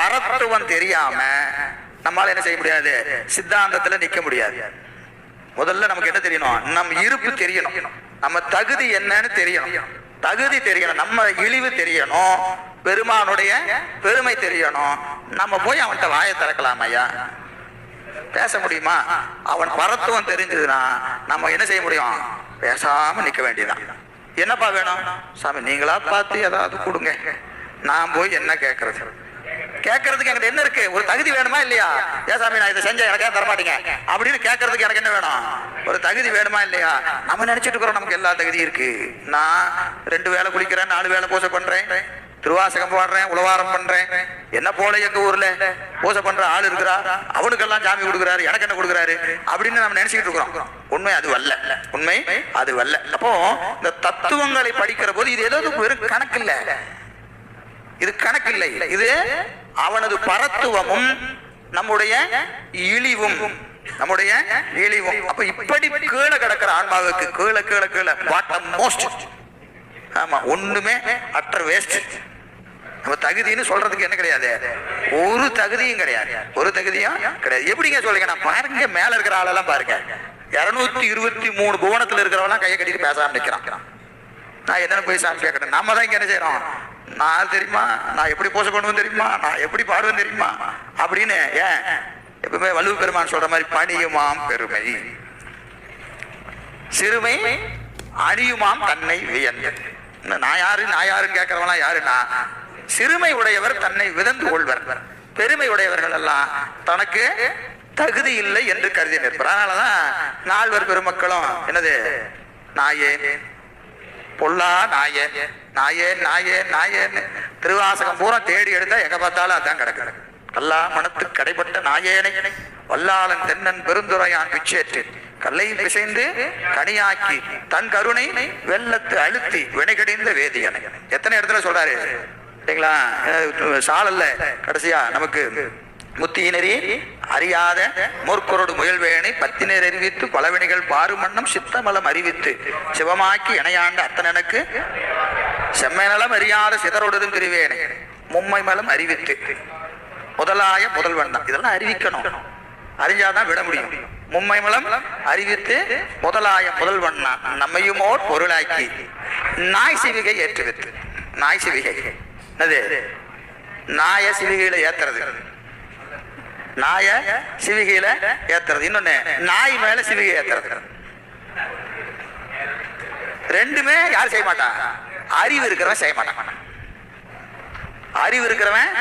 பரத்துவம் தெரியாம நம்மளால என்ன செய்ய முடியாது, சித்தாந்தத்துல நிக்க முடியாது. முதல்ல நமக்கு என்ன தெரியணும், நம் இருப்பு தெரியணும், நம்ம தகுதி என்னன்னு தெரியணும். தகுதி தெரியணும், நம்ம இழிவு தெரியணும், பெருமானுடைய பெருமை தெரியணும். நம்ம போய் அவன்கிட்ட வாயை திறக்கலாம் ஐயா, பேச முடியுமா? அவன் பரத்துவம் தெரிஞ்சதுன்னா நம்ம என்ன செய்ய முடியும், பேசாம நிக்க வேண்டியதான். என்னப்பா வேணும் சாமி, நீங்களா பார்த்து ஏதாவது கொடுங்க, நான் போய் என்ன கேட்கறது? கேட்கறதுக்கு எனக்கு என்ன இருக்கு, ஒரு தகுதி வேணுமா இல்லையா? ஏன் சாமி நான் இதை செஞ்சேன் எனக்கே தரமாட்டீங்க அப்படின்னு கேட்கறதுக்கு எனக்கு என்ன வேணும், ஒரு தகுதி வேணுமா இல்லையா? நம்ம நினைச்சிட்டு இருக்கிறோம் நமக்கு எல்லா தகுதி இருக்கு. நான் 2 வேளை குளிக்கிறேன், 4 வேளை பூசை பண்றேன், திருவாசகம் பாடுறேன், உலவாரம் பண்றேன், என்ன போல எங்க ஊர்ல பூசை பண்ற ஆள் இருக்கிறா, அவனுக்கெல்லாம் சாமி கொடுக்குறாரு, எனக்கு என்ன கொடுக்குறாரு அப்படின்னு நம்ம நினைச்சுட்டு இருக்கிறோம். உண்மை அது அல்ல, உண்மை அது அல்ல. அப்போ இந்த தத்துவங்களை படிக்கிற போது இது ஏதோ வெறும் கணக்கு இல்ல, இது கணக்கு இல்லை, இது அவனது பரத்துவமும் நம்முடைய இழிவும், நம்முடைய இழிவும். அப்ப இப்படி கீழே கிடக்கிற ஆன்மாவுக்கு கீழே கீழே கீழே பாட்டம் மோஸ்ட், ஆமா ஒண்ணுமே அற்ற வேஸ்ட். நம்ம தகுதின்னு சொல்றதுக்கு என்ன கிடையாது, ஒரு தகுதியும் கிடையாது, ஒரு தகுதியும் கிடையாது. எப்படிங்க சொல்லுங்க, நான் பாருங்க மேல இருக்கிற ஆளெல்லாம் பாருங்க, 223 புவனத்துல இருக்கிறவெல்லாம் கையை கட்டிட்டு பேசாம நிக்கிறான். நான் என்னன்னு போய் சாமி கேட்கறேன்? நம்ம தான் இங்க என்ன செய்யறோம், நான் தெரியுமா, நான் எப்படி பூசை பண்ணுவேன் தெரியுமா, நான் எப்படி பாடுவேன் தெரியுமா அப்படின்னு. ஏன் எப்பவுமே வள்ளுவ பெருமான் சொல்ற மாதிரி பணியுமாம் பெருமை, சிறுமை அணியுமாம் தன்னை வியந்து. நான் யாரு நான் யாருன்னு கேட்கறவனா யாருன்னா, சிறுமை உடையவர் தன்னை விதந்து கொள்வர், பெருமை உடையவர்கள் எல்லாம் தனக்கு தகுதி இல்லை என்று கருதி நிற்பார். அதனாலதான் 4 பெருமக்களும் என்னது, நாயே பொல்லா நாயே நாயே நாயே நாயேன்னு திருவாசகம் பூரா தேடி எடுத்தா எங்க பார்த்தாலும் அதான் கிடக்குது. கல்லா மனத்துக்கு கடைப்பட்ட நாயேனை வல்லாளன் தென்னன் பெருந்துரையான் பிச்சேற்று கல்லை பிசைந்து கனியாக்கி தன் கருணை வெள்ளத்து அழுத்தி வினைகடிந்த வேதியனை. எத்தனை இடத்துல சொல்றாரு இல்லைங்களா? சாலல்ல கடைசியா நமக்கு முத்தியினரி அறியாத முற்கொரோடு முயல்வேனை பத்தினர் அறிவித்து பலவினைகள் பாருமன்னம் சித்தமலம் அறிவித்து சிவமாக்கி இணையாண்ட அத்தனனுக்கு செம்மைநலம் அறியாத சிதறொடுதும் திருவேனை மும்மை மலம் அறிவித்து முதலாய முதல்வன் தான். இதெல்லாம் அறிவிக்கணும், அறிஞ்சாதான் விட முடியும். மும்மை மலம் அறிவித்து முதலாய முதல்வன் நம்மையுமோர் பொருளாக்கி நாய் சிவிகை ஏற்றுவித்து. நாய் சிவிகை என்னது, நாய சிவிகையில ஏத்துறது, நாய சிவிகையில ஏத்துறது, இன்னொன்னு நாய் மேல சிவிகை ஏத்துறது. ரெண்டுமே யார் செய்ய மாட்டான், அறிவு இருக்கிறவன் செய்ய மாட்டான். அறிவு இருக்கிறவன்